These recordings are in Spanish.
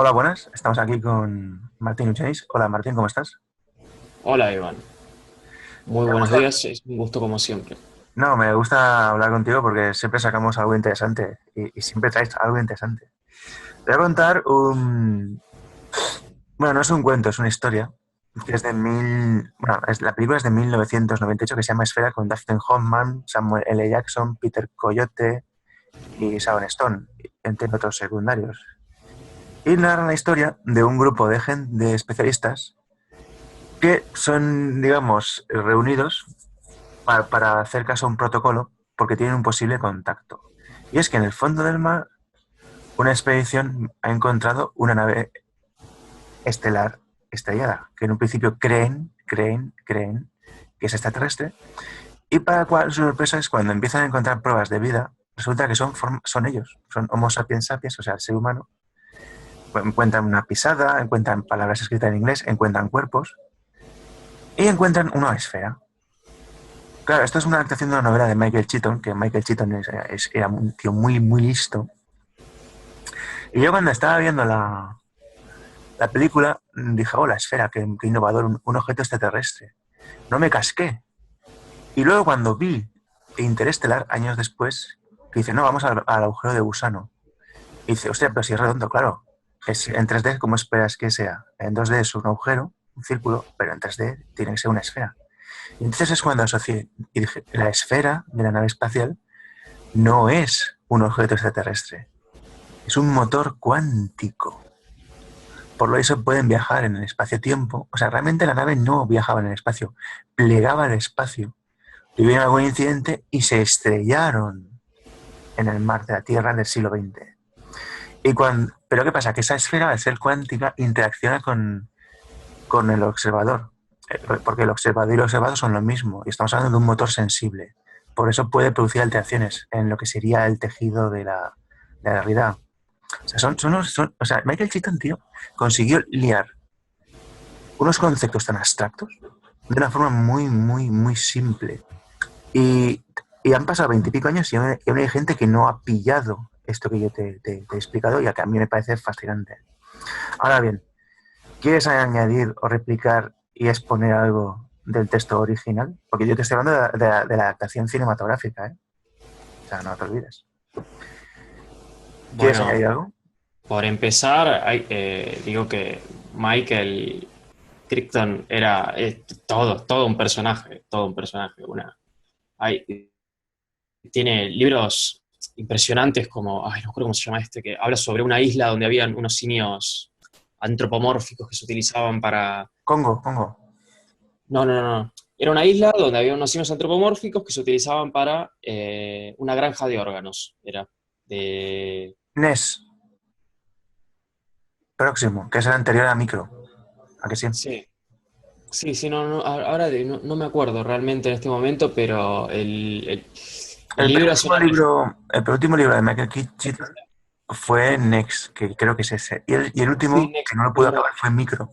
Hola, buenas. Estamos aquí con Martín Uchéis. Hola, Martín, ¿cómo estás? Hola Iván, muy buenos días, es un gusto como siempre. No, me gusta hablar contigo porque siempre sacamos algo interesante y siempre traes algo interesante. Te voy a contar un... Bueno, no es un cuento, es una historia que es de Bueno, la película es de 1998 que se llama Esfera con Dustin Hoffman, Samuel L. Jackson, Peter Coyote y Sharon Stone, entre otros secundarios. Y narra la historia de un grupo de especialistas que son, digamos, reunidos para hacer caso a un protocolo porque tienen un posible contacto. Y es que en el fondo del mar, una expedición ha encontrado una nave estelar estrellada, que en un principio creen que es extraterrestre, y para cual su sorpresa es cuando empiezan a encontrar pruebas de vida, resulta que son ellos, son Homo sapiens sapiens, o sea, el ser humano. Encuentran una pisada, encuentran palabras escritas en inglés, encuentran cuerpos y encuentran una esfera. Claro, esto es una adaptación de una novela de Michael Cheaton, que Michael Cheaton era un tío muy listo. Y yo cuando estaba viendo la película dije, oh, la esfera, qué innovador, un objeto extraterrestre. No me casqué. Y luego cuando vi Interestelar, años después, que dice, no, vamos al agujero de gusano. Y dice, hostia, pero si es redondo, claro. Es en 3D, ¿cómo esperas que sea? En 2D es un agujero, un círculo, pero en 3D tiene que ser una esfera. Y entonces es cuando asocié y dije, la esfera de la nave espacial no es un objeto extraterrestre, es un motor cuántico. Por lo eso pueden viajar en el espacio-tiempo. O sea, realmente la nave no viajaba en el espacio, plegaba el espacio. Tuvieron algún incidente y se estrellaron en el mar de la Tierra del siglo XX. Pero ¿qué pasa? Que esa esfera, al ser cuántica, interacciona con el observador. Porque el observador y el observado son lo mismo. Y estamos hablando de un motor sensible. Por eso puede producir alteraciones en lo que sería el tejido de la realidad. O sea, o sea, Michael Keaton, tío, consiguió liar unos conceptos tan abstractos de una forma muy simple. Y, y han pasado 20 y pico años y aún hay gente que no ha pillado esto que yo te he explicado y a que a mí me parece fascinante. Ahora bien, ¿quieres añadir o replicar y exponer algo del texto original? Porque yo te estoy hablando de la adaptación cinematográfica, ¿eh? O sea, no te olvides. ¿Quieres Bueno, añadir algo? por empezar, digo que Michael Crichton era todo un personaje. Hay, tiene libros impresionantes como, ay, no recuerdo cómo se llama este, que habla sobre una isla donde habían unos simios antropomórficos que se utilizaban para... Congo. No, no, no, no. Era una isla donde había unos simios antropomórficos que se utilizaban para una granja de órganos. Era de... NES, próximo, que es el anterior a Micro. ¿A que sí? Sí, sí, sí, ahora no me acuerdo realmente en este momento, pero el libro es una... El penúltimo libro de Michael Keaton fue Next, que creo que es ese. Y el Sí, último, que Next, no lo pude acabar, fue Micro.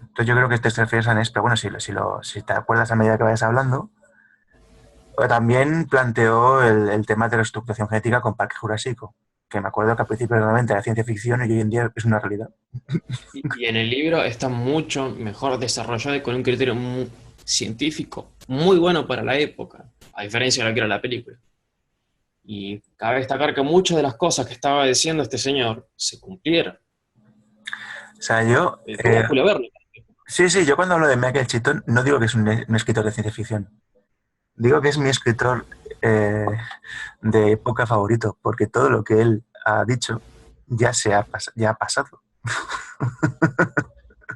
Entonces yo creo que te refieres a Next, pero bueno, si te acuerdas a medida que vayas hablando, también planteó el tema de la reestructuración genética con Parque Jurásico, que me acuerdo que al principio realmente era ciencia ficción y hoy en día es una realidad. y en el libro está mucho mejor desarrollado y con un criterio científico muy bueno para la época, a diferencia de lo que era la película. Y cabe destacar que muchas de las cosas que estaba diciendo este señor se cumplieron. O sea, yo, Tuvo Julio Verne. sí, yo cuando hablo de Michael Keaton no digo que es un escritor de ciencia ficción, digo que es mi escritor eh, de época favorito, porque todo lo que él ha dicho ya ha pasado.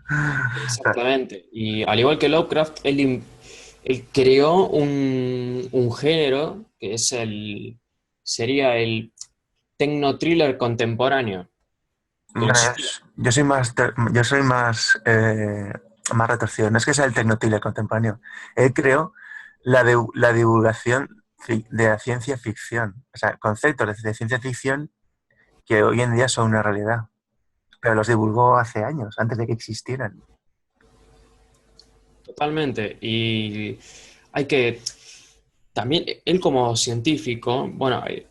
O sea, Exactamente. Y al igual que Lovecraft, él creó un género que sería el tecno-thriller contemporáneo. Que bueno, existía. yo soy más retorcido. No es que sea el tecnotile contemporáneo. Él creó la divulgación de la ciencia ficción. O sea, conceptos de ciencia ficción que hoy en día son una realidad. Pero los divulgó hace años, antes de que existieran. Totalmente. Y hay que, también él como científico, bueno, hay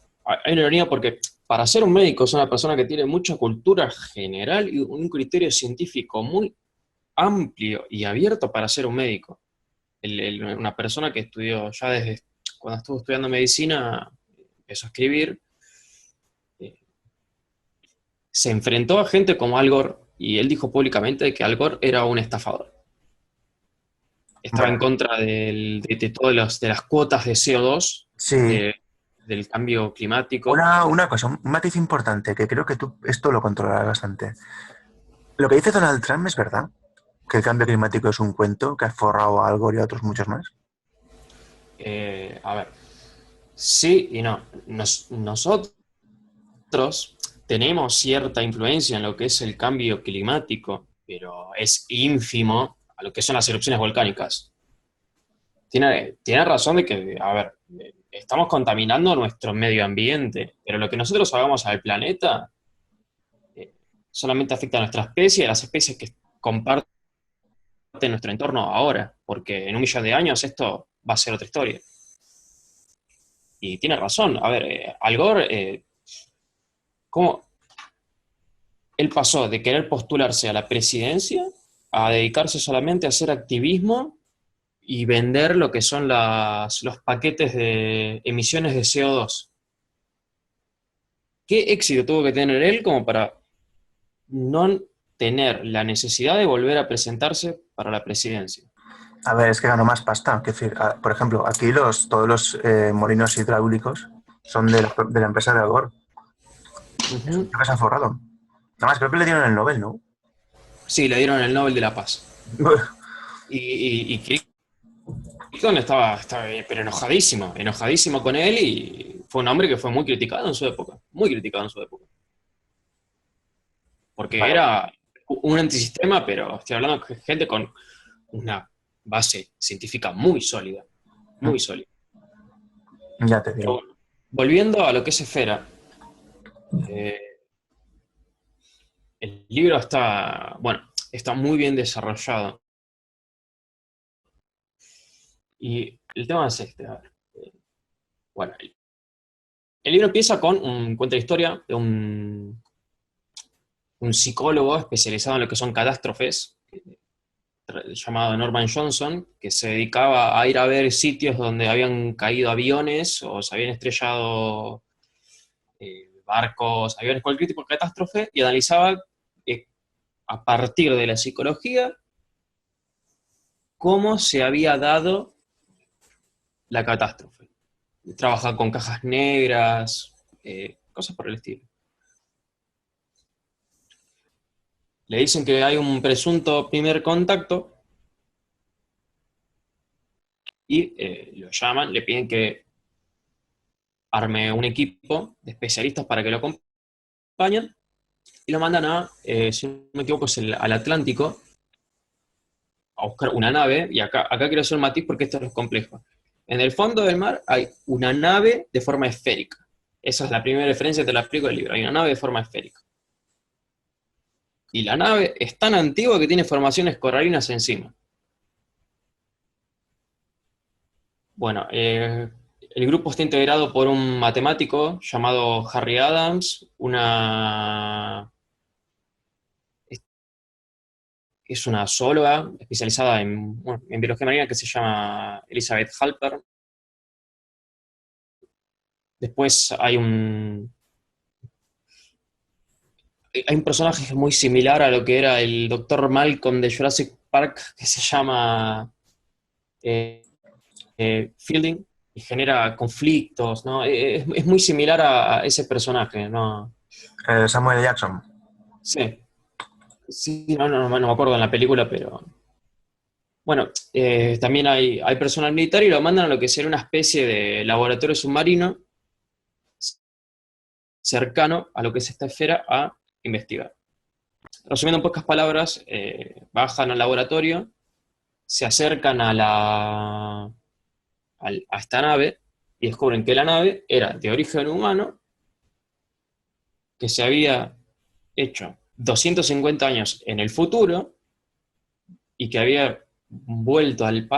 una ironía porque para ser un médico es una persona que tiene mucha cultura general y un criterio científico muy amplio y abierto para ser un médico. Una persona que estudió ya desde cuando estuvo estudiando medicina, empezó a escribir, eh, se enfrentó a gente como Al Gore y él dijo públicamente que Al Gore era un estafador. Estaba en Bueno, contra de todas de las cuotas de CO2, sí. del cambio climático. Una cosa, un matiz importante, que creo que tú esto lo controlarás bastante. Lo que dice Donald Trump es verdad, que el cambio climático es un cuento que ha forrado a Al Gore y a otros muchos más. A ver, sí y no. Nosotros tenemos cierta influencia en lo que es el cambio climático, pero es ínfimo a lo que son las erupciones volcánicas. Tiene razón de que, a ver, estamos contaminando nuestro medio ambiente, pero lo que nosotros hagamos al planeta eh, solamente afecta a nuestra especie y a las especies que comparten nuestro entorno ahora, porque en 1 millón de años esto va a ser otra historia. Y tiene razón, a ver, Al Gore, ¿cómo? Él pasó de querer postularse a la presidencia a dedicarse solamente a hacer activismo y vender lo que son los paquetes de emisiones de CO2. ¿Qué éxito tuvo que tener él como para no tener la necesidad de volver a presentarse para la presidencia? A ver, es que ganó más pasta. Es decir, por ejemplo, aquí todos los molinos hidráulicos son de la empresa de Al Gore. Ujú. Creo que se han forrado. Además, creo que le dieron el Nobel, ¿no? Sí, le dieron el Nobel de la Paz. Y Clinton estaba pero enojadísimo, enojadísimo con él y fue un hombre que fue muy criticado en su época, muy criticado en su época. Porque Vale, era un antisistema, pero estoy hablando de gente con una base científica muy sólida, muy sólida. ya te Pero digo. bueno, volviendo a lo que es Esfera, eh, el libro está, bueno, está muy bien desarrollado. Y el tema es este, a ver, bueno, el libro empieza con un cuento de historia de un psicólogo especializado en lo que son catástrofes, llamado Norman Johnson, que se dedicaba a ir a ver sitios donde habían caído aviones o se habían estrellado barcos, aviones, cualquier tipo de catástrofe, y analizaba eh, a partir de la psicología cómo se había dado la catástrofe. Trabaja con cajas negras, cosas por el estilo. Le dicen que hay un presunto primer contacto y lo llaman, le piden que arme un equipo de especialistas para que lo acompañen y lo mandan si no me equivoco, al Atlántico a buscar una nave, y acá quiero hacer un matiz porque esto es complejo. En el fondo del mar hay una nave de forma esférica. Esa es la primera referencia, te la explico del libro. Hay una nave de forma esférica. Y la nave es tan antigua que tiene formaciones coralinas encima. Bueno, el grupo está integrado por un matemático llamado Harry Adams, es una zoóloga especializada bueno, en biología marina que se llama Elizabeth Halper. Después hay un personaje muy similar a lo que era el Dr. Malcolm de Jurassic Park que se llama eh, Fielding y genera conflictos, ¿no? Es muy similar a ese personaje, ¿no? Samuel Jackson. Sí, sí, no me acuerdo en la película, pero bueno, también hay personal militar y lo mandan a lo que sería una especie de laboratorio submarino cercano a lo que es esta esfera a investigar. Resumiendo en pocas palabras, bajan al laboratorio, se acercan a esta nave y descubren que la nave era de origen humano, que se había hecho 250 años en el futuro y que había vuelto al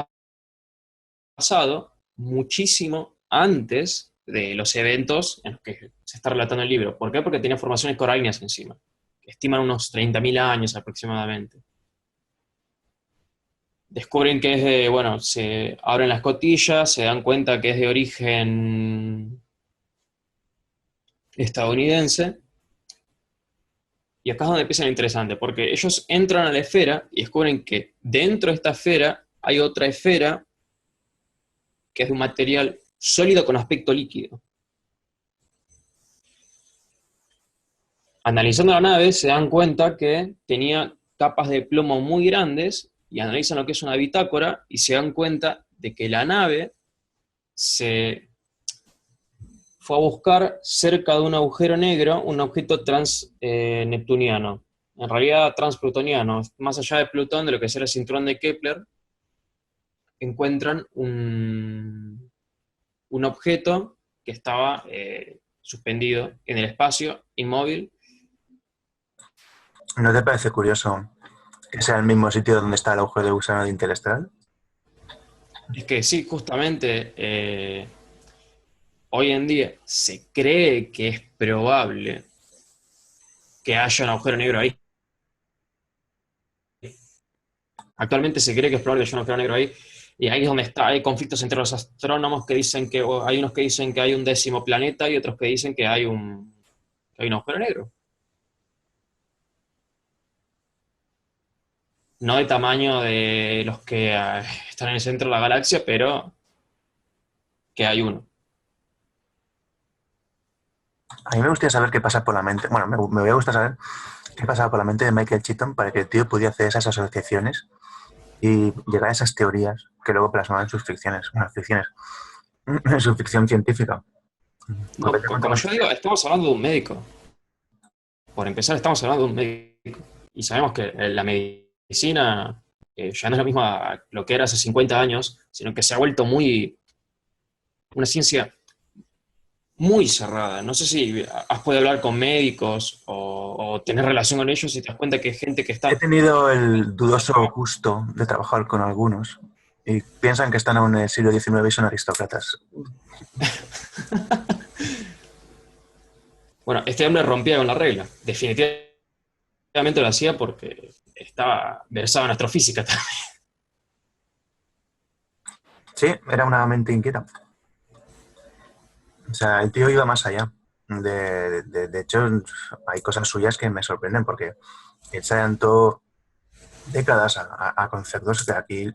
pasado muchísimo antes de los eventos en los que se está relatando el libro. ¿Por qué? Porque tiene formaciones coralinas encima, que estiman unos 30.000 años aproximadamente. Descubren que es de, bueno, se abren las cotillas, se dan cuenta que es de origen estadounidense, y acá es donde empieza lo interesante, porque ellos entran a la esfera y descubren que dentro de esta esfera hay otra esfera que es de un material sólido con aspecto líquido. Analizando la nave se dan cuenta que tenía capas de plomo muy grandes y analizan lo que es una bitácora y se dan cuenta de que la nave se fue a buscar cerca de un agujero negro un objeto trans-neptuniano, en realidad transplutoniano, más allá de Plutón, de lo que será el cinturón de Kepler, encuentran un objeto que estaba suspendido en el espacio, inmóvil. ¿No te parece curioso que sea el mismo sitio donde está el agujero de gusano de Interestelar? Es que sí, justamente hoy en día se cree que es probable que haya un agujero negro ahí. Actualmente se cree que es probable que haya un agujero negro ahí, y ahí es donde está, hay conflictos entre los astrónomos que dicen que, o hay unos que dicen que hay un décimo planeta y otros que dicen que hay un agujero negro. No de tamaño de los que están en el centro de la galaxia, pero que hay uno. A mí me gustaría saber qué pasa por la mente. Bueno, me hubiera gustado saber qué pasaba por la mente de Michael Cheaton para que el tío pudiera hacer esas asociaciones y llegar a esas teorías que luego plasmaba en sus ficciones, en su ficción científica. Porque No, te como contaba. yo digo, estamos hablando de un médico. Por empezar, estamos hablando de un médico. Y sabemos que la medicina ya no es lo mismo a lo que era hace 50 años, sino que se ha vuelto una ciencia muy cerrada. No sé si has podido hablar con médicos o tener relación con ellos y te das cuenta que hay gente que He está... tenido el dudoso gusto de trabajar con algunos y piensan que están aún en el siglo XIX y son aristócratas. Bueno, este hombre rompía con la regla. Definitivamente lo hacía porque estaba versado en astrofísica también. Sí, era una mente inquieta. O sea, el tío iba más allá. De hecho, hay cosas suyas que me sorprenden porque él se adelantó décadas a conceptos que aquí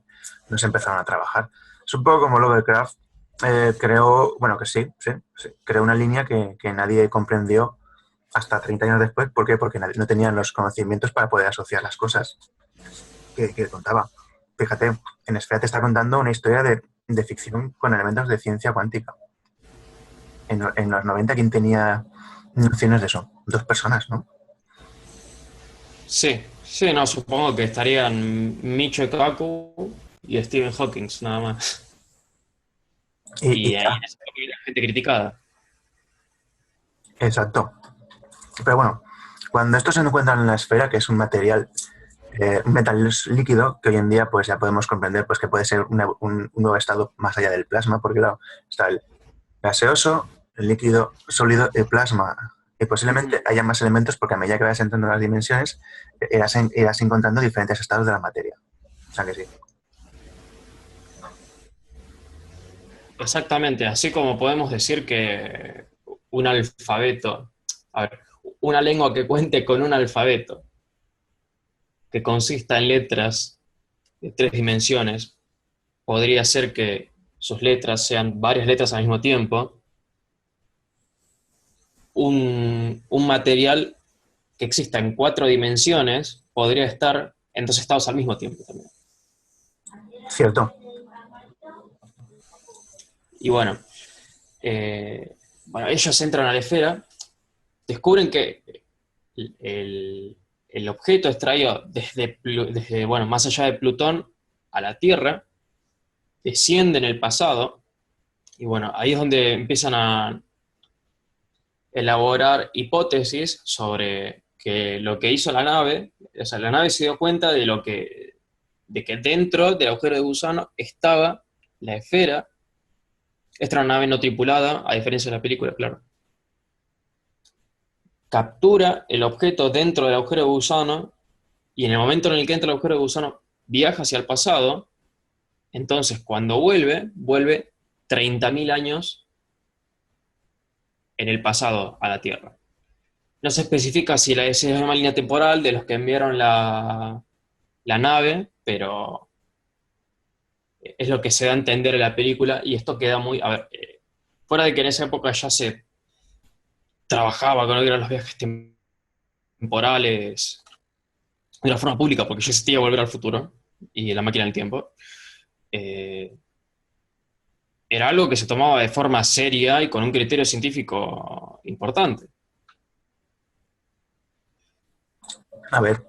no se empezaron a trabajar. Es un poco como Lovecraft. Creó, bueno, que sí, creó una línea que nadie comprendió hasta 30 años después. ¿Por qué? Porque no tenían los conocimientos para poder asociar las cosas que contaba. Fíjate, en Esfera te está contando una historia de ficción con elementos de ciencia cuántica. En los 90, ¿quién tenía nociones de eso? Dos personas, ¿no? Sí, sí, no, supongo que estarían Michio Kaku y Stephen Hawking, nada más. Y Y ahí ya, en esa época había gente criticada. exacto. Pero bueno, cuando esto se encuentra en la esfera, que es un metal líquido, que hoy en día pues ya podemos comprender pues que puede ser un nuevo estado más allá del plasma, porque claro, está el gaseoso, el líquido, sólido, el plasma. Y posiblemente haya más elementos porque a medida que vayas entrando en las dimensiones, irás encontrando diferentes estados de la materia. O sea que sí. Exactamente, así como podemos decir que un alfabeto, a ver, una lengua que cuente con un alfabeto, que consista en letras de 3 dimensiones, podría ser que sus letras sean varias letras al mismo tiempo, un material que exista en 4 dimensiones podría estar en 2 estados al mismo tiempo también. Cierto. Y bueno, ellos entran a la esfera, descubren que el objeto extraído desde, bueno, más allá de Plutón a la Tierra, desciende en el pasado, y bueno, ahí es donde empiezan a elaborar hipótesis sobre que lo que hizo la nave, o sea, la nave se dio cuenta de que dentro del agujero de gusano estaba la esfera Esta era una nave no tripulada, a diferencia de la película, claro. Captura el objeto dentro del agujero de gusano y en el momento en el que entra el agujero de gusano viaja hacia el pasado. Entonces, cuando vuelve 30.000 años en el pasado a la Tierra. No se especifica si es una línea temporal de los que enviaron la nave, pero es lo que se da a entender en la película y esto queda muy... A ver, fuera de que en esa época ya se trabajaba con lo que eran los viajes temporales de una forma pública, porque ya existía Volver al Futuro y La Máquina del Tiempo, eh, era algo que se tomaba de forma seria y con un criterio científico importante. A ver,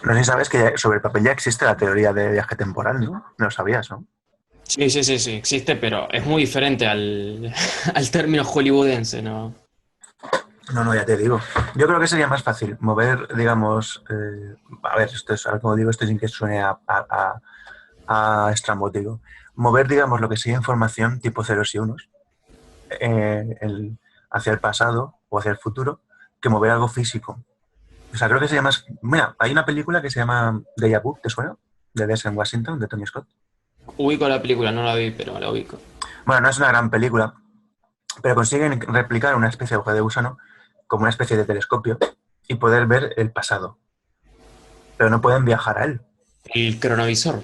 no sé si sabes que sobre el papel ya existe la teoría de viaje temporal, ¿no? No lo sabías, ¿no? Sí, sí, sí, sí, existe, pero es muy diferente al término hollywoodense, ¿no? No, no, ya te digo. Yo creo que sería más fácil mover, digamos, a ver, esto es, ahora como digo, esto sin que suene a estrambótico. Mover, digamos, lo que sería información tipo ceros y unos hacia el pasado o hacia el futuro que mover algo físico. O sea, creo que sería más... Mira, hay una película que se llama Deja Vu, ¿te suena? De Denzel Washington, de Tony Scott. Ubico la película, no la vi, pero la ubico. Bueno, no es una gran película, pero consiguen replicar una especie de agujero de gusano como una especie de telescopio y poder ver el pasado, pero no pueden viajar a él. El cronovisor.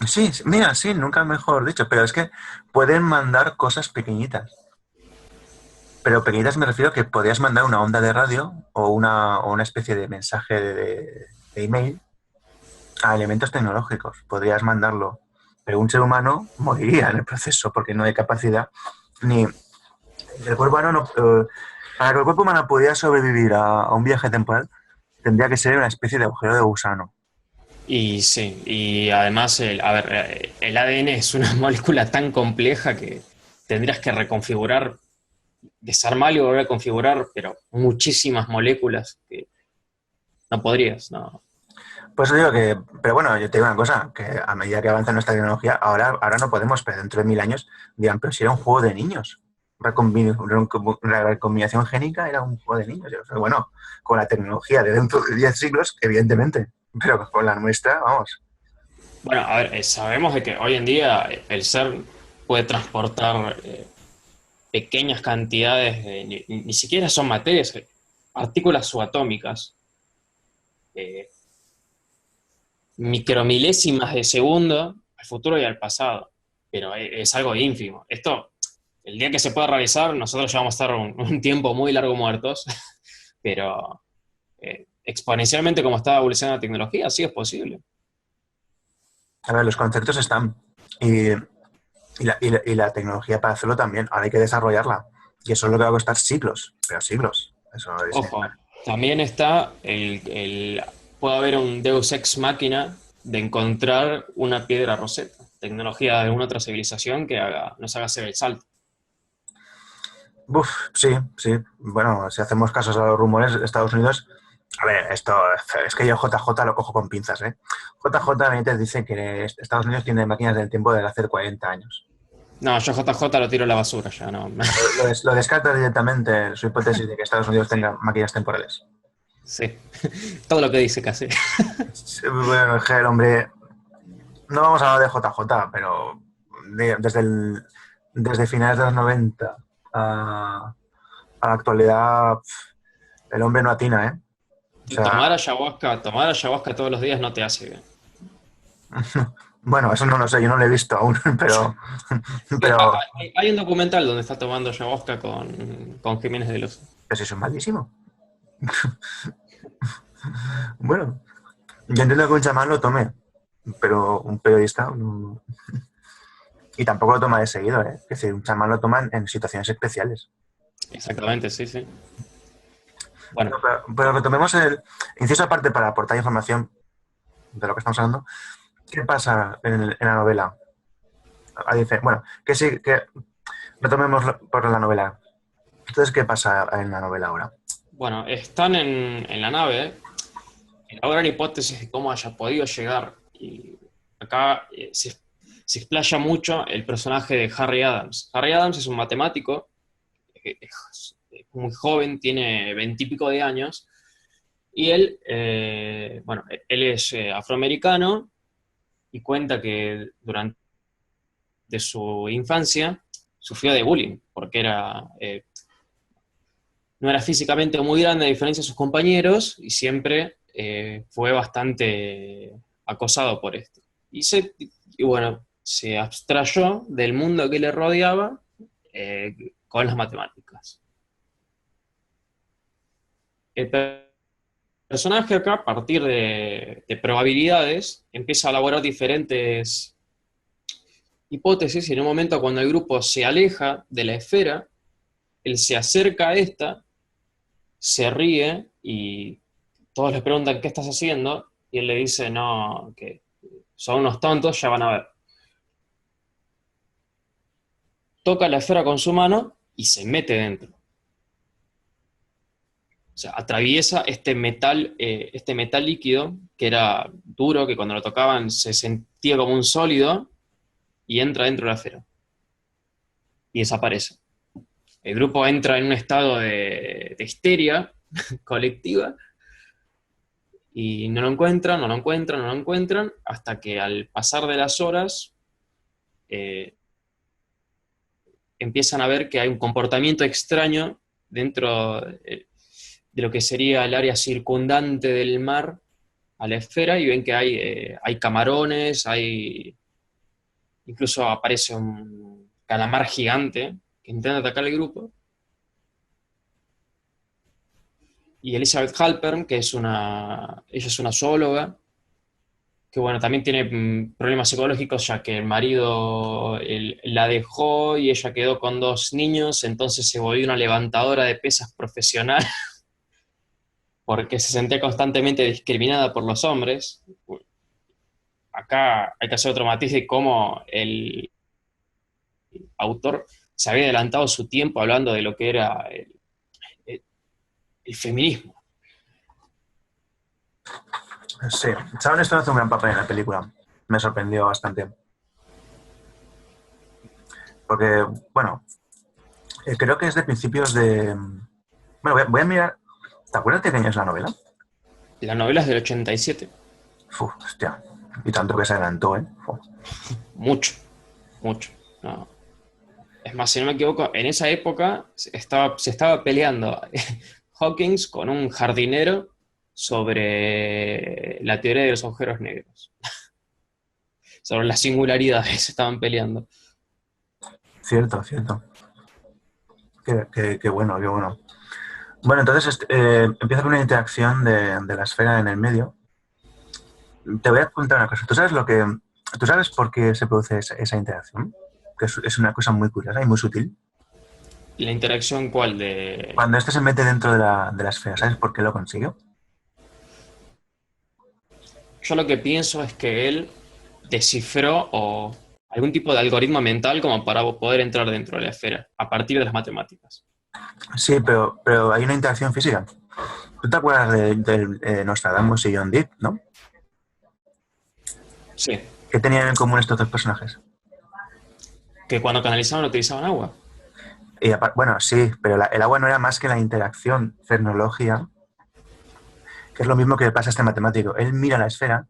Sí, mira, sí, nunca mejor dicho, pero es que pueden mandar cosas pequeñitas. Pero pequeñitas me refiero a que podrías mandar una onda de radio o una especie de mensaje de email a elementos tecnológicos. Podrías mandarlo, pero un ser humano moriría en el proceso porque no hay capacidad ni... El cuerpo humano para que el cuerpo humano pudiera sobrevivir a un viaje temporal, tendría que ser una especie de agujero de gusano. Y sí, y además, a ver, el ADN es una molécula tan compleja que tendrías que reconfigurar, desarmarlo y volver a configurar, pero muchísimas moléculas que no podrías, no. Pues digo que, pero bueno, yo te digo una cosa, que a medida que avanza nuestra tecnología, ahora no podemos, pero dentro de 1000 años dirán, pero si era un juego de niños. La recombinación génica era un juego de niños. O sea, bueno, con la tecnología de dentro de 10 siglos, evidentemente, pero con la nuestra, vamos. Bueno, a ver, sabemos de que hoy en día el ser puede transportar pequeñas cantidades, ni siquiera son materias, partículas subatómicas, eh, micromilésimas de segundo al futuro y al pasado, pero es algo ínfimo. Esto, el día que se pueda realizar, nosotros ya vamos a estar un tiempo muy largo muertos, pero exponencialmente como está evolucionando la tecnología, sí es posible. A ver, los conceptos están. Y la tecnología para hacerlo también. Ahora hay que desarrollarla. Y eso es lo que va a costar siglos, pero siglos. Eso es. Ojo, también está puede haber un Deus ex machina de encontrar una piedra roseta, tecnología de alguna otra civilización que nos haga hacer el salto. Uf, sí, sí. Bueno, si hacemos casos a los rumores, Estados Unidos. A ver, esto es que yo JJ lo cojo con pinzas, ¿eh? JJ Benítez dice que Estados Unidos tiene máquinas del tiempo de hace 40 años. No, yo JJ lo tiro a la basura ya, no. Lo descarta directamente su hipótesis de que Estados Unidos Sí, tenga máquinas temporales. sí. Todo lo que dice casi. Bueno, es que el hombre. No vamos a hablar de JJ, pero desde finales de los 90 a la actualidad, el hombre no atina, ¿eh? O Y sea, tomar ayahuasca todos los días no te hace bien. bueno, eso no lo sé, yo no lo he visto aún, pero, Hay un documental donde está tomando ayahuasca con Jiménez de Luz. eso es malísimo. Bueno, yo entiendo que un chamán lo tome, pero un periodista y tampoco lo toma de seguido, ¿eh? Es decir, un chamán lo toma en situaciones especiales. Exactamente, sí, sí. No, Bueno, pero retomemos el inciso aparte para aportar información de lo que estamos hablando. ¿Qué pasa en la novela? Bueno, que sí, que retomemos por la novela. Entonces, ¿qué pasa en la novela ahora? bueno, están en la nave, elaboran hipótesis de cómo haya podido llegar. Y acá se explaya mucho el personaje de Harry Adams. Harry Adams es un matemático, es muy joven, tiene 20 y pico de años, y él, bueno, él es afroamericano y cuenta que durante su infancia sufrió de bullying, porque no era físicamente muy grande a diferencia de sus compañeros y siempre fue bastante acosado por esto. Y bueno, se abstrayó del mundo que le rodeaba con las matemáticas. El personaje acá, a partir de probabilidades, empieza a elaborar diferentes hipótesis y en un momento cuando el grupo se aleja de la esfera, él se acerca a esta, se ríe y todos le preguntan qué estás haciendo y él le dice, no, que son unos tontos, ya van a ver. Toca la esfera con su mano y se mete dentro. O sea, atraviesa este metal líquido que era duro, que cuando lo tocaban se sentía como un sólido y entra dentro de la esfera. Y desaparece. El grupo entra en un estado de histeria colectiva y no lo encuentran, no lo encuentran, no lo encuentran, hasta que al pasar de las horas eh, empiezan a ver que hay un comportamiento extraño dentro de lo que sería el área circundante del mar a la esfera y ven que hay camarones, incluso aparece un calamar gigante que intenta atacar al grupo. Y Elizabeth Halpern, ella es una zoóloga, que bueno, también tiene problemas psicológicos ya que el marido la dejó y ella quedó con dos niños, entonces se volvió una levantadora de pesas profesional porque se sentía constantemente discriminada por los hombres. Acá hay que hacer otro matiz de cómo el autor se había adelantado su tiempo hablando de lo que era el feminismo. Sí, Sharon Stone hace un gran papel en la película. Me sorprendió bastante. Porque, bueno, creo que es de principios de... Bueno, voy a mirar... ¿Te acuerdas de qué año es la novela? La novela es del 87. Uf, hostia. Y tanto que se adelantó, ¿eh? Uf. Mucho, mucho. No. Es más, si no me equivoco, en esa época se estaba peleando Hawkins con un jardinero sobre la teoría de los agujeros negros. Sobre las singularidades se estaban peleando. Cierto, cierto. Qué bueno, qué bueno. Bueno, entonces empieza con una interacción de la esfera en el medio. Te voy a contar una cosa. ¿Tú sabes por qué se produce esa interacción? Que es una cosa muy curiosa y muy sutil. ¿La interacción cuál de...? Cuando este se mete dentro de la esfera, ¿sabes por qué lo consiguió? Yo lo que pienso es que él descifró o algún tipo de algoritmo mental como para poder entrar dentro de la esfera a partir de las matemáticas. Sí, pero hay una interacción física. ¿Tú te acuerdas de Nostradamus y John Deep, no? Sí, ¿Qué tenían en común estos dos personajes? que cuando canalizaban utilizaban agua. Y bueno, sí, pero el agua no era más que la interacción tecnología, que es lo mismo que le pasa a este matemático. Él mira la esfera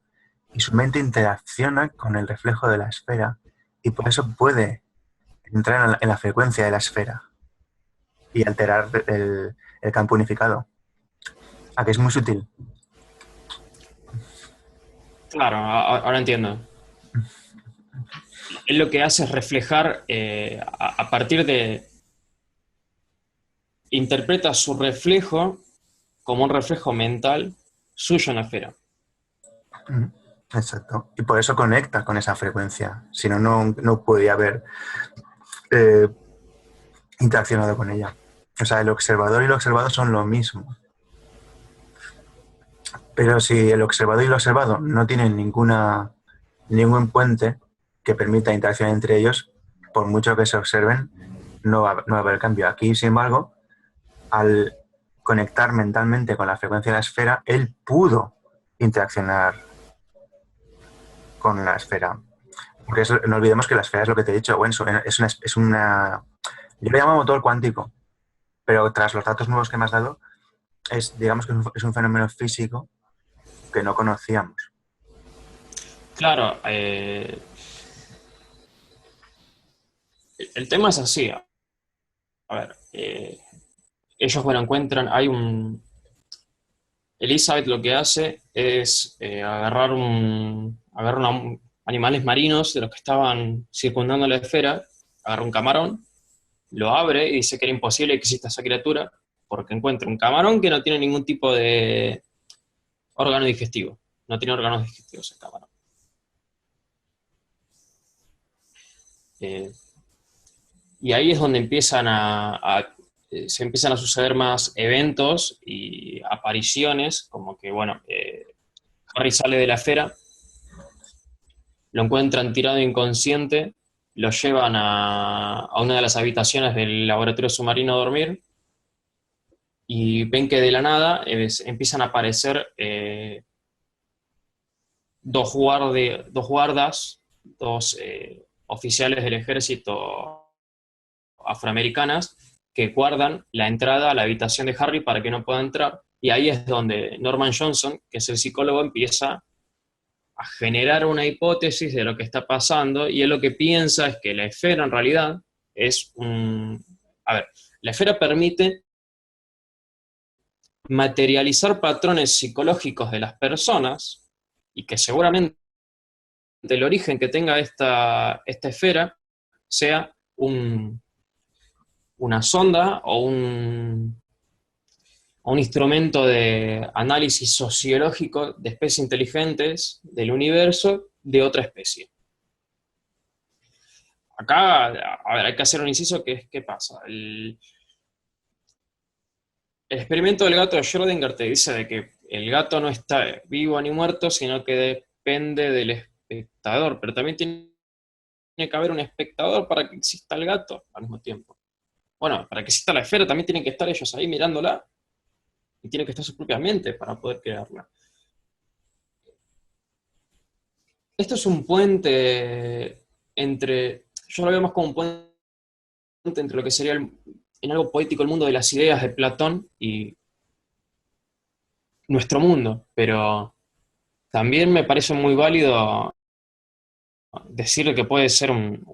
y su mente interacciona con el reflejo de la esfera y por eso puede entrar en la frecuencia de la esfera y alterar el campo unificado. ¿A que es muy sutil? Claro, ahora entiendo. Él lo que hace es reflejar a partir de... Interpreta su reflejo como un reflejo mental suyo en la esfera. Exacto. Y por eso conecta con esa frecuencia. Si no, no podría haber eh, interaccionado con ella. O sea, el observador y lo observado son lo mismo. Pero si el observador y lo observado no tienen ningún puente que permita interacción entre ellos, por mucho que se observen, no va a haber cambio. Aquí, sin embargo, al conectar mentalmente con la frecuencia de la esfera, él pudo interaccionar con la esfera. Porque no olvidemos que la esfera es lo que te he dicho, bueno, yo le llamo motor cuántico, pero tras los datos nuevos que me has dado, digamos que es un fenómeno físico que no conocíamos. Claro, el tema es así. A ver, ellos, bueno, encuentran, Elizabeth lo que hace es agarrar animales marinos de los que estaban circundando la esfera, agarra un camarón, lo abre y dice que era imposible que exista esa criatura, porque encuentra un camarón que no tiene ningún tipo de órgano digestivo. No tiene órganos digestivos el camarón. Eh, y ahí es donde se empiezan a suceder más eventos y apariciones, como que, bueno, Harry sale de la esfera, lo encuentran tirado inconsciente, lo llevan a una de las habitaciones del laboratorio submarino a dormir, y ven que de la nada empiezan a aparecer dos guardas, dos oficiales del ejército afroamericanas que guardan la entrada a la habitación de Harry para que no pueda entrar. Y ahí es donde Norman Johnson, que es el psicólogo, empieza a generar una hipótesis de lo que está pasando, y él lo que piensa es que la esfera en realidad es un... A ver, la esfera permite materializar patrones psicológicos de las personas, y que seguramente el origen que tenga esta esfera sea una sonda o un instrumento de análisis sociológico de especies inteligentes del universo de otra especie. Acá, a ver, hay que hacer un inciso que es, ¿qué pasa? El experimento del gato de Schrödinger te dice de que el gato no está vivo ni muerto, sino que depende del espectador, pero también tiene que haber un espectador para que exista el gato al mismo tiempo. Bueno, para que exista la esfera también tienen que estar ellos ahí mirándola, y tienen que estar sus propias mentes para poder crearla. Esto es un puente yo lo veo más como un puente entre lo que sería en algo poético el mundo de las ideas de Platón y nuestro mundo, pero también me parece muy válido decir que puede ser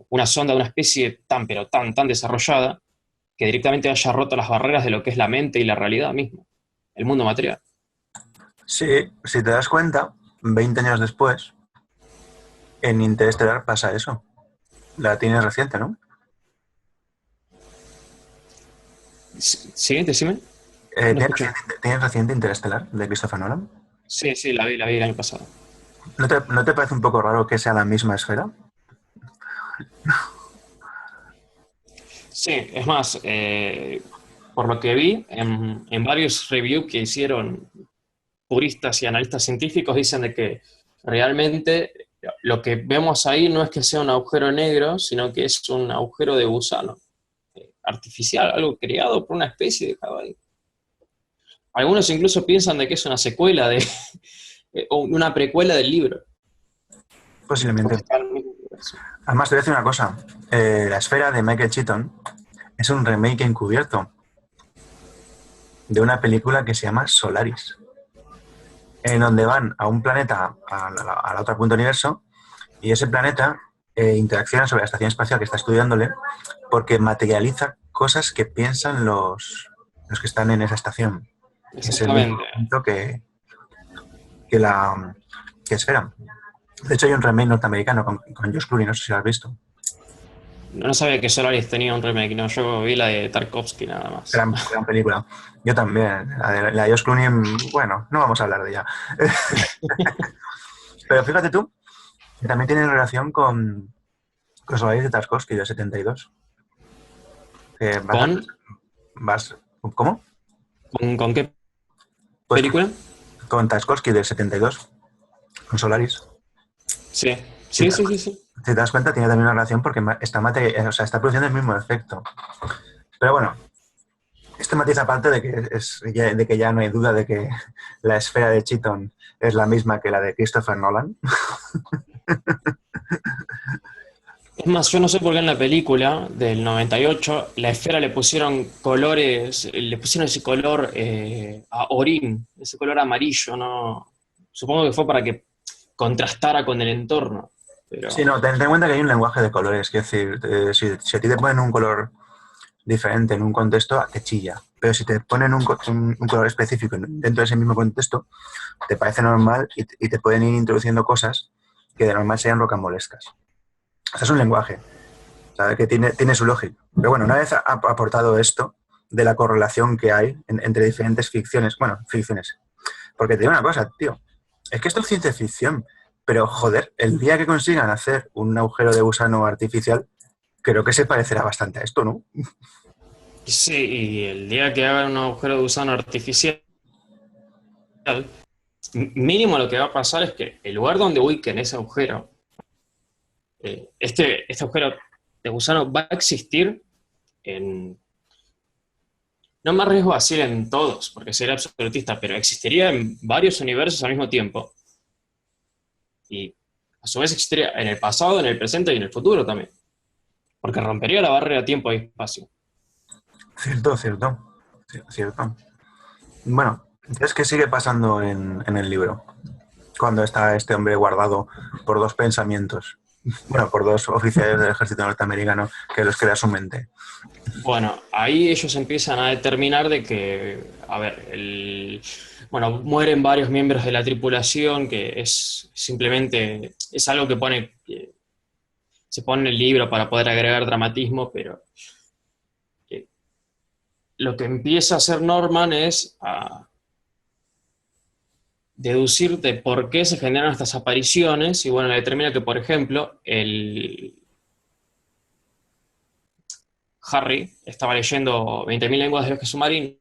una sonda de una especie pero tan desarrollada, que directamente haya roto las barreras de lo que es la mente y la realidad misma, el mundo material. Sí, si te das cuenta, 20 años después, en Interestelar pasa eso. La tienes reciente, ¿no? ¿Siguiente, decime? No escuché. ¿Tienes reciente Interestelar de Christopher Nolan? Sí, la vi el año pasado. ¿No te parece un poco raro que sea la misma esfera? Sí, es más, por lo que vi, en varios reviews que hicieron puristas y analistas científicos, dicen de que realmente lo que vemos ahí no es que sea un agujero negro, sino que es un agujero de gusano artificial, algo creado por una especie de caballo. Algunos incluso piensan de que es una secuela o una precuela del libro. Posiblemente. Además, te voy a decir una cosa. La esfera de Michael Keaton es un remake encubierto de una película que se llama Solaris, en donde van a un planeta, a la otra punta del universo, y ese planeta interacciona sobre la estación espacial que está estudiándole, porque cosas que piensan los que están en esa estación. Es el mismo momento que Esfera. De hecho, hay un remake norteamericano con George Clooney, no sé si lo has visto. No sabía que Solaris tenía un remake, no, yo vi la de Tarkovsky nada más. Gran película. Yo también. La de George Clooney, bueno, no vamos a hablar de ella. Pero fíjate tú, que también tiene relación con Solaris de Tarkovsky de 72. ¿Cómo? ¿Con qué película? Con Tarkovsky del 72, con Solaris. Sí. Si te das cuenta, tiene también una relación porque está produciendo el mismo efecto. Pero bueno, este matiz aparte de que ya no hay duda de que la esfera de Keaton es la misma que la de Christopher Nolan. Es más, yo no sé por qué en la película del 98 la esfera le pusieron colores, le pusieron ese color a orín, ese color amarillo, ¿no? Supongo que fue para que contrastara con el entorno, Sí, pero no, ten en cuenta que hay un lenguaje de colores, es decir, si a ti te ponen un color diferente en un contexto, te chilla. Pero si te ponen un color específico dentro de ese mismo contexto, te parece normal y te pueden ir introduciendo cosas que de normal serían rocambolescas. O sea, es un lenguaje, ¿sabes? Que tiene su lógica. Pero bueno, una vez aportado esto de la correlación que hay entre diferentes ficciones, bueno, ficciones, porque te digo una cosa, tío, es que esto es ciencia ficción, pero joder, el día que consigan hacer un agujero de gusano artificial, creo que se parecerá bastante a esto, ¿no? sí, y el día que hagan un agujero de gusano artificial, mínimo lo que va a pasar es que el lugar donde ubiquen ese agujero, este agujero de gusano va a existir en, no me arriesgo a decir en todos, porque sería absolutista, pero existiría en varios universos al mismo tiempo. Y a su vez existiría en el pasado, en el presente y en el futuro también. Porque rompería la barrera tiempo y espacio. Cierto, cierto, cierto. Bueno, es que sigue pasando en el libro, cuando está este hombre guardado por dos pensamientos, bueno, por dos oficiales del ejército norteamericano que los crea su mente. Bueno, ahí ellos empiezan a determinar de que, a ver, bueno, mueren varios miembros de la tripulación, que es simplemente, es algo que se pone en el libro para poder agregar dramatismo, pero eh, lo que empieza a hacer Norman es a deducir de por qué se generan estas apariciones, y bueno, determina que, por ejemplo, el Harry estaba leyendo 20.000 lenguas de viaje submarino,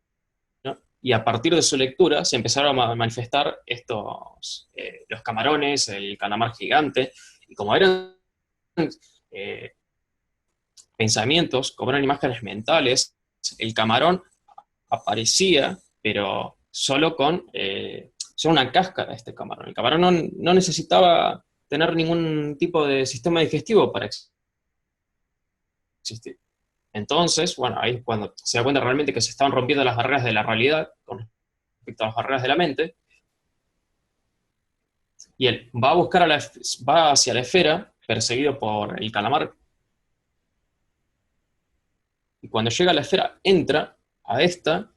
¿no? Y a partir de su lectura se empezaron a manifestar los camarones, el calamar gigante, y como eran eh, pensamientos, como eran imágenes mentales, el camarón aparecía, pero solo con solo una cáscara de este camarón. El camarón no necesitaba tener ningún tipo de sistema digestivo para existir. Entonces, bueno, ahí es cuando se da cuenta realmente que se estaban rompiendo las barreras de la realidad con respecto a las barreras de la mente, y él va a buscar va hacia la esfera, perseguido por el calamar, y cuando llega a la esfera, entra a esta,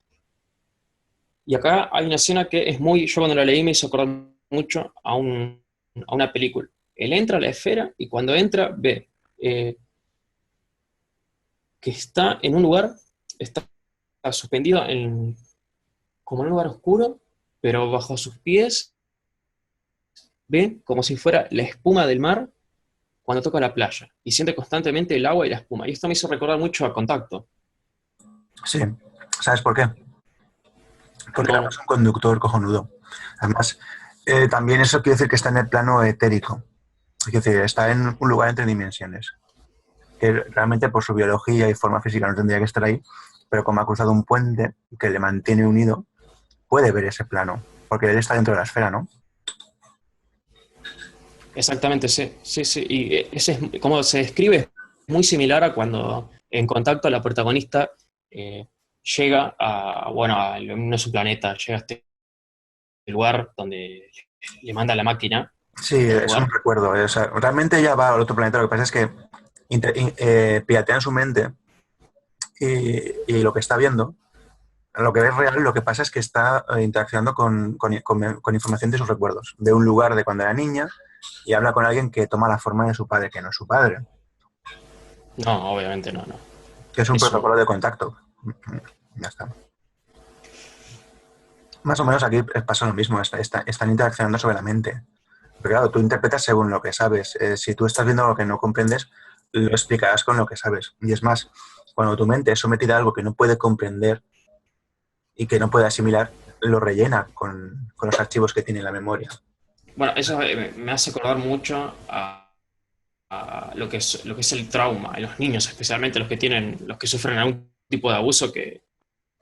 y acá hay una escena que es muy, yo cuando la leí me hizo acordar mucho a una película. Él entra a la esfera, y cuando entra ve que está en un lugar, está suspendido como en un lugar oscuro, pero bajo sus pies ve como si fuera la espuma del mar cuando toca la playa, y siente constantemente el agua y la espuma. Y esto me hizo recordar mucho a Contacto. Sí, ¿sabes por qué? Porque es Como, un conductor cojonudo. Además, también eso quiere decir que está en el plano etérico. Es decir, está en un lugar entre dimensiones. Que realmente por su biología y forma física no tendría que estar ahí, pero como ha cruzado un puente que le mantiene unido, puede ver ese plano. Porque él está dentro de la esfera, ¿no? exactamente, sí, sí, sí. Y ese es, como se describe, es muy similar a cuando en Contacto la protagonista llega bueno, no es un planeta, llega a este lugar donde le manda la máquina, Sí, este es un lugar. recuerdo. O sea, realmente ella va al otro planeta. Lo que pasa es que piratean su mente y lo que está viendo, lo que es real, lo que pasa es que está interaccionando con información de sus recuerdos, de un lugar de cuando era niña, y habla con alguien que toma la forma de su padre, que no es su padre, No, obviamente no, no. que es un Es protocolo un, de contacto. Ya está. Más o menos aquí pasa lo mismo, están interaccionando sobre la mente. Pero claro, tú interpretas según lo que sabes. Si tú estás viendo algo que no comprendes, lo explicarás con lo que sabes. Y es más, cuando tu mente es sometida a algo que no puede comprender y que no puede asimilar, lo rellena con los archivos que tiene en la memoria. bueno, eso me hace acordar mucho a lo que es el trauma en los niños, especialmente los que sufren algún tipo de abuso, que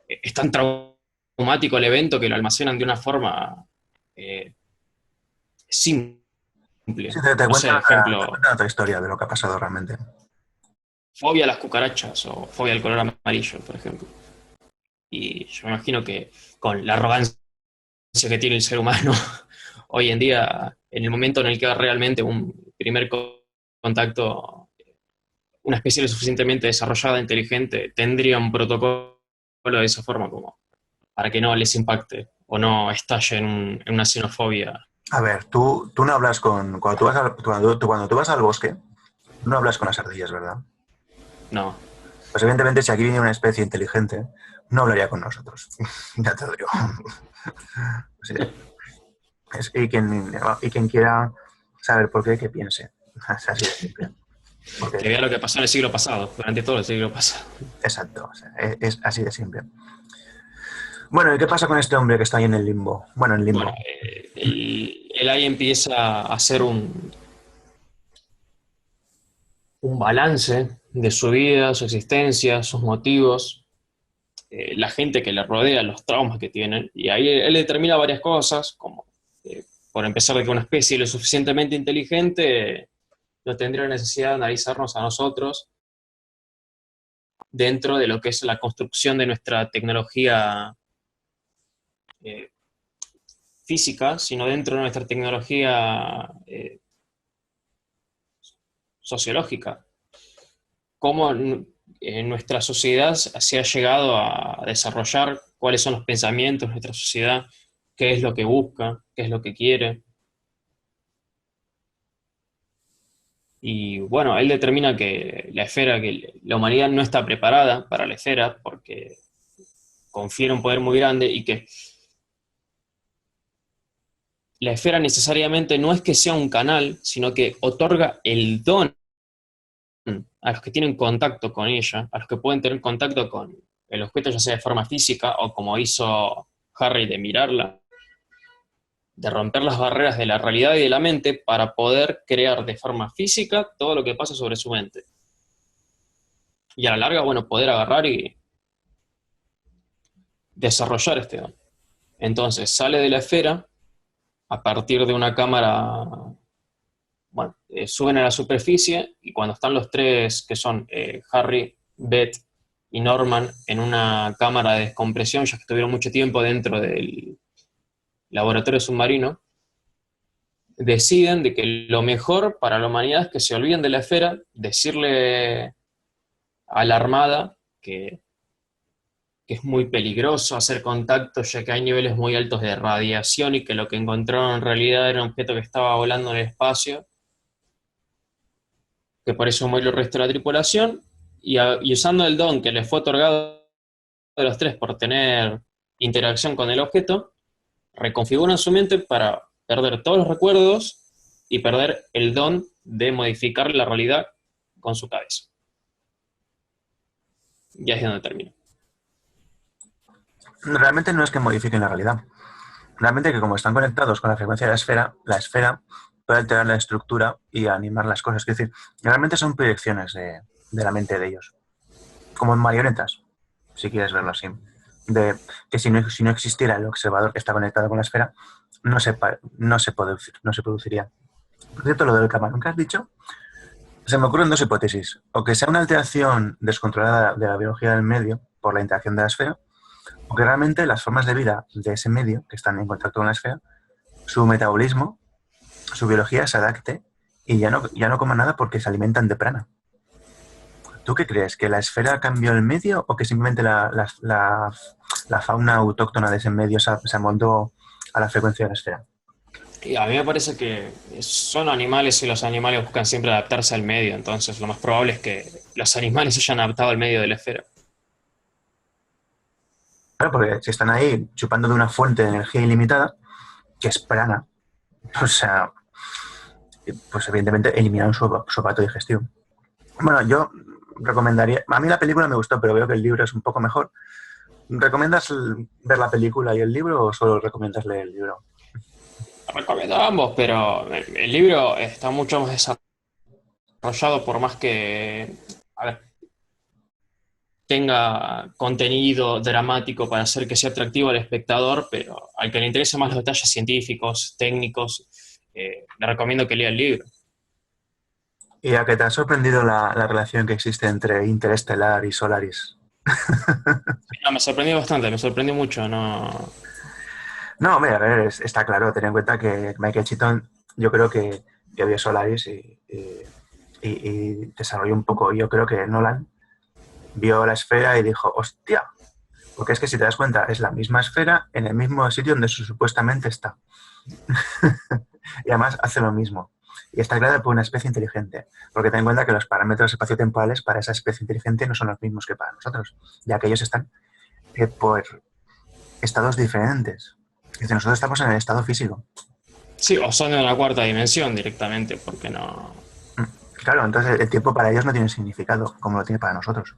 es tan traumático el evento que lo almacenan de una forma eh, simple. Sí, te No sé, te ejemplo, cuentan otra historia de lo que ha pasado realmente. fobia a las cucarachas o fobia al color amarillo, por ejemplo. Y yo me imagino que con la arrogancia que tiene el ser humano hoy en día, en el momento en el que realmente un primer contacto, una especie lo suficientemente desarrollada, inteligente, tendría un protocolo de esa forma como para que no les impacte o no estalle en una xenofobia. A ver, tú no hablas con... Cuando tú vas cuando tú vas al bosque, no hablas con las ardillas, ¿verdad? No. Pues evidentemente si aquí viene una especie inteligente, no hablaría con nosotros. Ya te lo digo. Sí, y quien quiera saber por qué, que piense. Es así de simple. Que Porque, vea lo que pasó en el siglo pasado, durante todo el siglo pasado. exacto, o sea, es así de simple. Bueno, ¿y qué pasa con este hombre que está ahí en el limbo? Bueno, en Bueno, limbo. el AI empieza a hacer un balance de su vida, su existencia, sus motivos, la gente que le rodea, los traumas que tienen, y ahí él determina varias cosas, como por empezar de que una especie lo suficientemente inteligente no tendría necesidad de analizarnos a nosotros dentro de lo que es la construcción de nuestra tecnología eh, física, sino dentro de nuestra tecnología sociológica. Cómo en nuestra sociedad se ha llegado a desarrollar, cuáles son los pensamientos de nuestra sociedad, qué es lo que busca, qué es lo que quiere. Y bueno, él determina que la esfera, que la humanidad no está preparada para la esfera porque confiere un poder muy grande y que la esfera necesariamente no es que sea un canal, sino que otorga el don a los que tienen contacto con ella, a los que pueden tener contacto con el objeto, ya sea de forma física o como hizo Harry de mirarla, de romper las barreras de la realidad y de la mente para poder crear de forma física todo lo que pasa sobre su mente. Y a la larga, bueno, poder agarrar y desarrollar este don. Entonces sale de la esfera a partir de una cámara, bueno, suben a la superficie y cuando están los tres, que son Harry, Beth y Norman, en una cámara de descompresión, ya que estuvieron mucho tiempo dentro del laboratorio submarino, deciden de que lo mejor para la humanidad es que se olviden de la esfera, decirle a la Armada que es muy peligroso hacer contacto, ya que hay niveles muy altos de radiación y que lo que encontraron en realidad era un objeto que estaba volando en el espacio, que por eso murió el resto de la tripulación, y usando el don que les fue otorgado a los tres por tener interacción con el objeto, reconfiguran su mente para perder todos los recuerdos y perder el don de modificar la realidad con su cabeza. Ya es donde termina. Realmente no es que modifiquen la realidad. Realmente que como están conectados con la frecuencia de la esfera puede alterar la estructura y animar las cosas. Es decir, realmente son proyecciones de la mente de ellos. Como en marionetas, si quieres verlo así. De que si no existiera el observador que está conectado con la esfera, no se produciría. Por cierto, lo del camarón que has dicho, se me ocurren dos hipótesis. O que sea una alteración descontrolada de la biología del medio por la interacción de la esfera, o que realmente las formas de vida de ese medio, que están en contacto con la esfera, su metabolismo, su biología se adapte y ya no coma nada porque se alimentan de prana. ¿Tú qué crees? ¿Que la esfera cambió el medio o que simplemente la fauna autóctona de ese medio se amoldó a la frecuencia de la esfera? Y a mí me parece que son animales y los animales buscan siempre adaptarse al medio, entonces lo más probable es que los animales se hayan adaptado al medio de la esfera. Claro, porque si están ahí chupando de una fuente de energía ilimitada, que es prana, o sea, pues evidentemente eliminaron su aparato digestivo. Bueno, yo recomendaría, a mí la película me gustó, pero veo que el libro es un poco mejor. ¿Recomiendas ver la película y el libro o solo recomiendas leer el libro? Recomiendo ambos, pero el libro está mucho más desarrollado por más que, a ver, tenga contenido dramático para hacer que sea atractivo al espectador, pero al que le interesen más los detalles científicos, técnicos le recomiendo que lea el libro. ¿Y a qué te ha sorprendido la relación que existe entre Interestelar y Solaris? No, me sorprendió bastante, me sorprendió mucho, no. No, hombre, a ver, está claro, ten en cuenta que Michael Keaton, yo creo que vio Solaris y desarrolló un poco. Yo creo que Nolan vio la esfera y dijo, hostia, porque es que si te das cuenta, es la misma esfera en el mismo sitio donde supuestamente está. Y además hace lo mismo. Y está creada por una especie inteligente, porque ten en cuenta que los parámetros espaciotemporales para esa especie inteligente no son los mismos que para nosotros, ya que ellos están por estados diferentes. Es decir, nosotros estamos en el estado físico. Sí, o son de una cuarta dimensión directamente, porque no. Claro, entonces el tiempo para ellos no tiene significado como lo tiene para nosotros.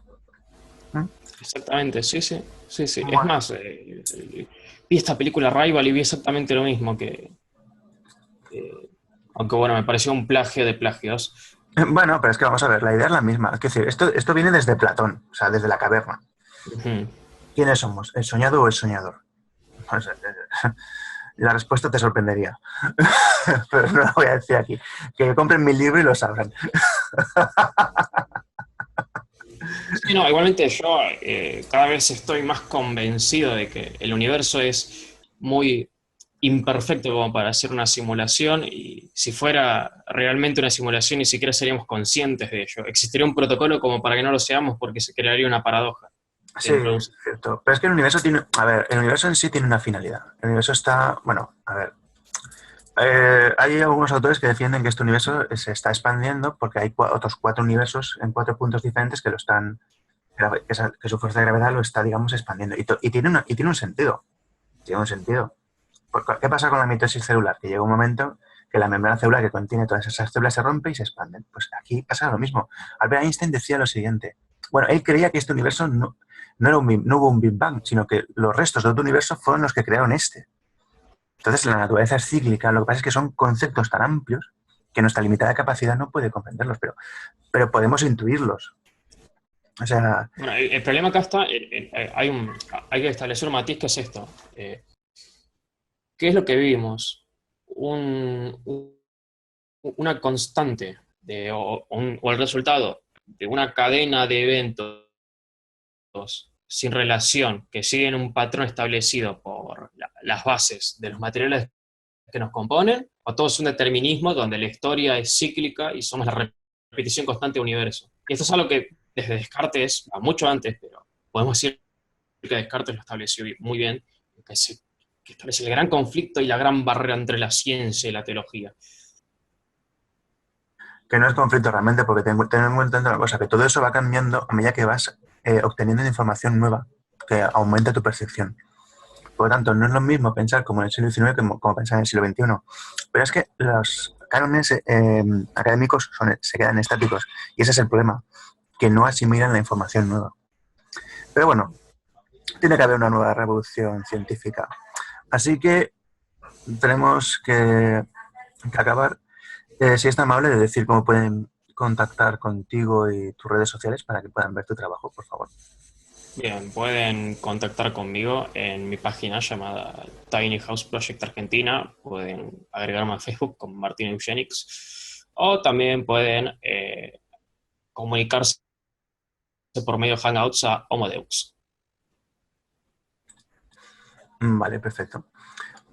¿Mm? Exactamente, sí, sí, sí, sí. Es Bueno, más, vi esta película Rival y vi exactamente lo mismo aunque bueno, me pareció un plagio de plagios. bueno, pero es que vamos a ver, la idea es la misma. Es decir, esto viene desde Platón, o sea, desde la caverna. Ujú. ¿Quiénes somos? ¿El soñado o el soñador? O sea, la respuesta te sorprendería. Pero no la voy a decir aquí. Que compren mi libro y lo sabrán. Sí, no, igualmente yo cada vez estoy más convencido de que el universo es muy imperfecto como para hacer una simulación y si fuera realmente una simulación ni siquiera seríamos conscientes de ello. Existiría un protocolo como para que no lo seamos porque se crearía una paradoja Sí, dentro de un... es cierto. Pero es que el universo tiene. A ver, el universo en sí tiene una finalidad. El universo está. Bueno, a ver. Hay algunos autores que defienden que este universo se está expandiendo porque hay otros 4 universos en 4 puntos diferentes que lo están. Que su fuerza de gravedad lo está, digamos, expandiendo. Y tiene un sentido. Tiene un sentido. ¿Qué pasa con la mitosis celular? Que llega un momento que la membrana celular que contiene todas esas células se rompe y se expanden. Pues aquí pasa lo mismo. Albert Einstein decía lo siguiente. Bueno, él creía que este universo no hubo un Big Bang, sino que los restos de otro universo fueron los que crearon este. Entonces, la naturaleza es cíclica. Lo que pasa es que son conceptos tan amplios que nuestra limitada capacidad no puede comprenderlos, pero podemos intuirlos. O sea, Bueno, el problema acá está, hay que establecer un matiz que es esto. ¿Qué es lo que vivimos? Una constante o el resultado de una cadena de eventos sin relación que siguen un patrón establecido por las bases de los materiales que nos componen, o todo es un determinismo donde la historia es cíclica y somos la repetición constante del universo. Y esto es algo que desde Descartes, mucho antes, pero podemos decir que Descartes lo estableció muy bien, que establece el gran conflicto y la gran barrera entre la ciencia y la teología. que no es conflicto realmente, porque ten en cuenta una cosa, que todo eso va cambiando a medida que vas obteniendo información nueva que aumenta tu percepción. Por lo tanto, no es lo mismo pensar como en el siglo XIX como pensar en el siglo XXI. Pero es que los cánones académicos se quedan estáticos y ese es el problema, que no asimilan la información nueva. Pero bueno, tiene que haber una nueva revolución científica. Así que tenemos que acabar. Si es tan amable de decir cómo pueden contactar contigo y tus redes sociales para que puedan ver tu trabajo, por favor. Bien, pueden contactar conmigo en mi página llamada Tiny House Project Argentina. Pueden agregarme a Facebook con Martín Eugenics. O también pueden comunicarse por medio de Hangouts a Homodeux. Vale, perfecto.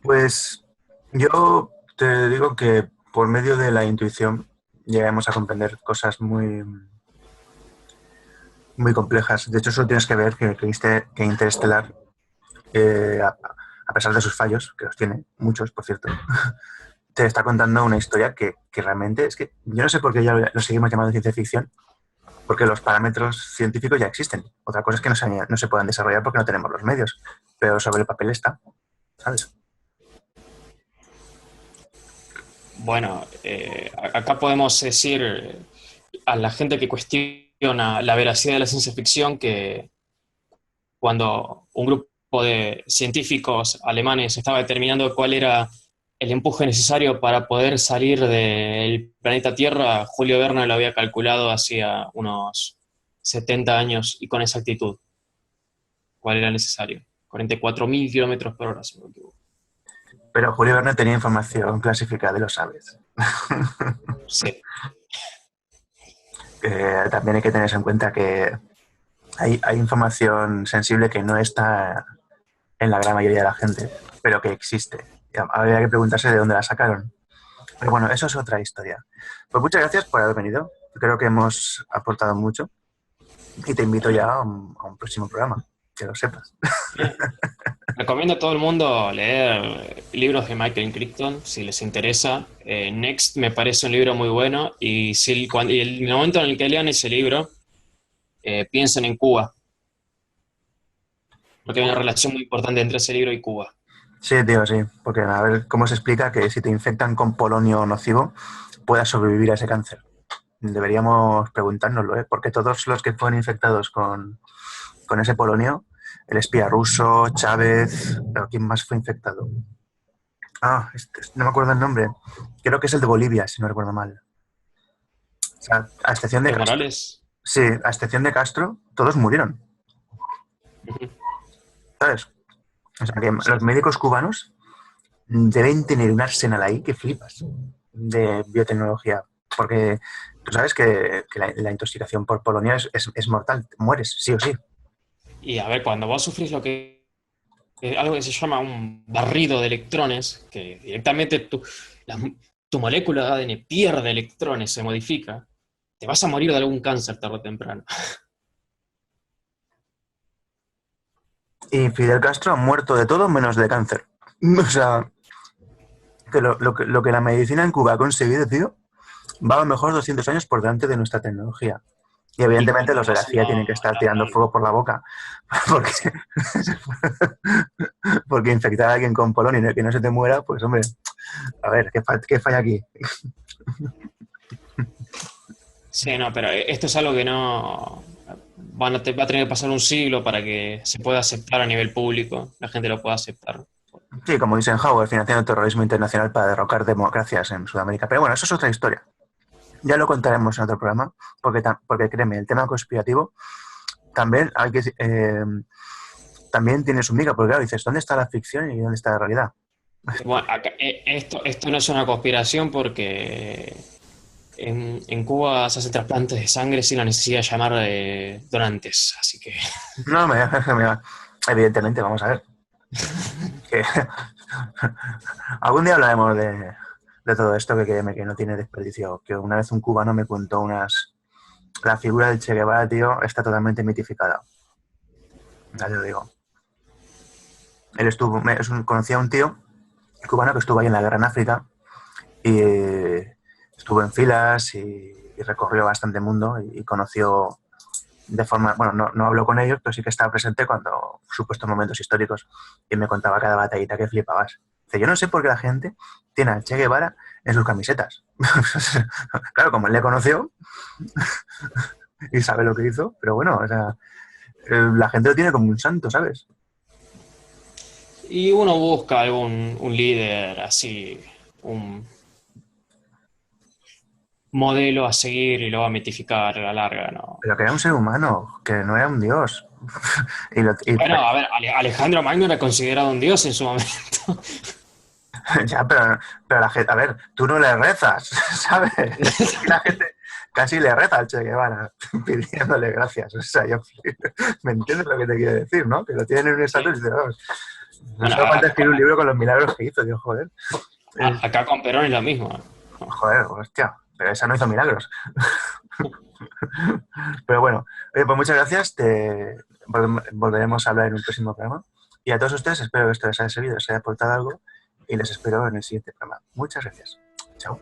Pues yo te digo que por medio de la intuición llegamos a comprender cosas muy complejas. De hecho, solo tienes que ver que Interestelar, a pesar de sus fallos, que los tiene muchos, por cierto, te está contando una historia que realmente es que yo no sé por qué ya lo seguimos llamando ciencia ficción, porque los parámetros científicos ya existen. Otra cosa es que no se puedan desarrollar porque no tenemos los medios, pero sobre el papel está, ¿sabes? Bueno, acá podemos decir a la gente que cuestiona la veracidad de la ciencia ficción que cuando un grupo de científicos alemanes estaba determinando cuál era el empuje necesario para poder salir del planeta Tierra, Julio Verne lo había calculado hacía unos 70 años y con exactitud cuál era necesario. 44.000 kilómetros por hora, si no me equivoco. Pero Julio Verne tenía información clasificada, y lo sabes. Sí. También hay que tener en cuenta que hay información sensible que no está en la gran mayoría de la gente, pero que existe. Habría que preguntarse de dónde la sacaron. Pero bueno, eso es otra historia. Pues muchas gracias por haber venido. Creo que hemos aportado mucho y te invito ya a un próximo programa, que lo sepas. Bien. Recomiendo a todo el mundo leer libros de Michael Crichton, si les interesa. Next me parece un libro muy bueno y, y en el momento en el que lean ese libro, piensen en Cuba, porque hay una relación muy importante entre ese libro y Cuba. Sí, tío, sí. Porque a ver cómo se explica que si te infectan con polonio nocivo, puedas sobrevivir a ese cáncer. Deberíamos preguntárnoslo, ¿eh? Porque todos los que fueron infectados con ese polonio, el espía ruso, Chávez, pero ¿quién más fue infectado? No me acuerdo el nombre. Creo que es el de Bolivia, si no recuerdo mal. O sea, a excepción de Evo Castro. Morales. Sí, a excepción de Castro, todos murieron, Ujú. ¿sabes? O sea, que Sí, los médicos cubanos deben tener un arsenal ahí que flipas de biotecnología. Porque tú sabes que la intoxicación por polonio es mortal, mueres, sí o sí. y a ver, cuando vos sufrís lo que algo que se llama un barrido de electrones, que directamente la- tu molécula de ADN pierde electrones, se modifica, te vas a morir de algún cáncer tarde o temprano. Y Fidel Castro ha muerto de todo menos de cáncer. O sea, que lo que la medicina en Cuba ha conseguido, tío, va a lo mejor 200 años por delante de nuestra tecnología. Y Y evidentemente como los de la pasando CIA tienen que estar tirando lateral. fuego por la boca. Porque, Sí, sí. porque infectar a alguien con polonio y que no se te muera, pues hombre, a ver, ¿qué falla aquí? Sí, no, pero esto es algo que no. Bueno, te va a tener que pasar un siglo para que se pueda aceptar a nivel público, la gente lo pueda aceptar. Sí, como dice Eisenhower, financiando el terrorismo internacional para derrocar democracias en Sudamérica. Pero bueno, eso es otra historia. Ya lo contaremos en otro programa, porque créeme, el tema conspirativo también también tiene su miga, porque claro, dices, ¿dónde está la ficción y dónde está la realidad? Bueno, esto no es una conspiración porque en Cuba se hacen trasplantes de sangre sin la necesidad de llamar donantes, así que No, evidentemente, vamos a ver. Que algún día hablaremos de todo esto que créeme que no tiene desperdicio. Que una vez un cubano me contó la figura del Che Guevara, tío, está totalmente mitificada. Ya te lo digo. Él conocía a un tío cubano que estuvo ahí en la guerra en África y estuvo en filas y recorrió bastante mundo y conoció de forma, bueno, no habló con ellos, pero sí que estaba presente cuando supuestos momentos históricos y me contaba cada batallita que flipabas. Dice, yo no sé por qué la gente tiene a Che Guevara en sus camisetas. Claro, como él le conoció y sabe lo que hizo, pero bueno, o sea, la gente lo tiene como un santo, ¿sabes? y uno busca algún un líder así, un modelo a seguir y lo va a mitificar a la larga, ¿no? Pero que era un ser humano, que no era un dios. Bueno, a ver, Alejandro Magno era considerado un dios en su momento. ya, pero la gente, a ver, tú no le rezas, ¿sabes? Y la gente casi le reza al Che Guevara pidiéndole gracias. O sea, yo me entiendes lo que te quiero decir, ¿no? Que lo tienen en un estatus y dicen, vamos, no Bueno, solo falta escribir un libro con los milagros que hizo, tío, joder. acá con Perón es lo mismo. Joder, hostia, pero esa no hizo milagros. Pero bueno, oye, pues muchas gracias. Volveremos a hablar en un próximo programa. Y a todos ustedes espero que esto les haya servido, les haya aportado algo y les espero en el siguiente programa. Muchas gracias. Chao.